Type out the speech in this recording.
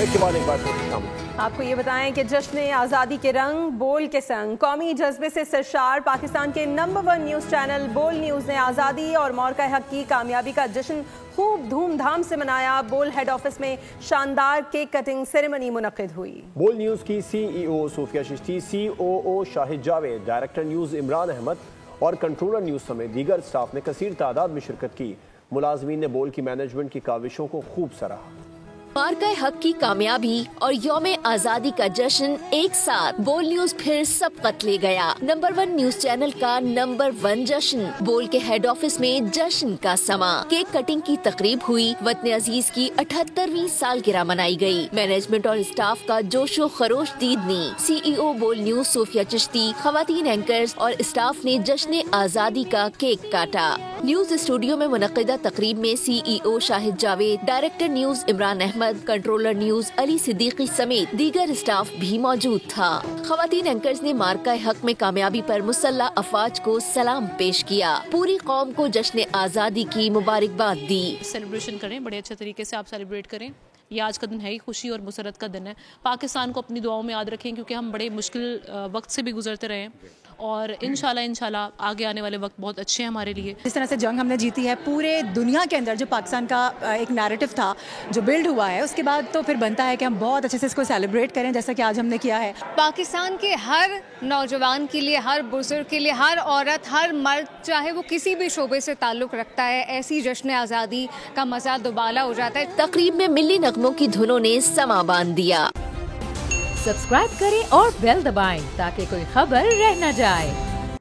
Break کے بعد ایک بار پھر آپ کو یہ بتائیں کہ جشن آزادی کے رنگ بول کے سنگ قومی جذبے سے سرشار پاکستان کے نمبر 1 نیوز چینل بول نیوز نے آزادی اور موقع حق کی کامیابی کا جشن خوب دھوم دھام سے منایا. بول ہیڈ آفس میں شاندار کیک کٹنگ سیریمنی منعقد ہوئی. بول نیوز کی سی ای او صوفیہ چشتی، سی او او شاہد جاوید، ڈائریکٹر نیوز عمران احمد اور کنٹرولر نیوز سمیت دیگر اسٹاف نے کثیر تعداد میں شرکت کی. ملازمین نے بول کی مینجمنٹ کی کاوشوں کو خوب سراہا. مارکہ حق کی کامیابی اور یوم آزادی کا جشن ایک ساتھ. بول نیوز پھر سبقت لے گیا. نمبر 1 نیوز چینل کا نمبر 1 جشن. بول کے ہیڈ آفس میں جشن کا سما. کیک کٹنگ کی تقریب ہوئی. وطن عزیز کی 78ویں سالگرہ منائی گئی. مینجمنٹ اور اسٹاف کا جوش و خروش دیدنی. سی ای او بول نیوز صوفیہ چشتی، خواتین اینکرز اور اسٹاف نے جشن آزادی کا کیک کاٹا. نیوز اسٹوڈیو میں منعقدہ تقریب میں C E O Shahid Javed, director news Imran Ahmed, controller news Ali Siddiqui سمیت دیگر اسٹاف بھی موجود تھا. خواتین اینکرز نے مارکہ حق میں کامیابی پر مسلح افواج کو سلام پیش کیا. پوری قوم کو جشن آزادی کی مبارکباد دی. سیلیبریشن کریں، بڑے اچھے طریقے سے آپ سیلیبریٹ کریں. یہ آج کا دن ہے ہی خوشی اور مسرت کا دن ہے. پاکستان کو اپنی دعاؤں میں یاد رکھیں کیونکہ ہم بڑے مشکل وقت سے بھی گزرتے رہے ہیں اور انشاءاللہ آگے آنے والے وقت بہت اچھے ہیں ہمارے لیے. جس طرح سے جنگ ہم نے جیتی ہے پورے دنیا کے اندر، جو پاکستان کا ایک نیریٹو تھا جو بلڈ ہوا ہے، اس کے بعد تو پھر بنتا ہے کہ ہم بہت اچھے سے اس کو سیلیبریٹ کریں جیسا کہ آج ہم نے کیا ہے. پاکستان کے ہر نوجوان کے لیے، ہر بزرگ کے لیے، ہر عورت، ہر مرد، چاہے وہ کسی بھی شعبے سے تعلق رکھتا ہے، ایسی جشن آزادی کا مزہ دوبالا ہو جاتا ہے. تقریب میں ملی نغموں کی دھنوں نے سما باندھ دیا. سبسکرائب کریں اور بیل دبائیں تاکہ کوئی خبر رہ نہ جائے.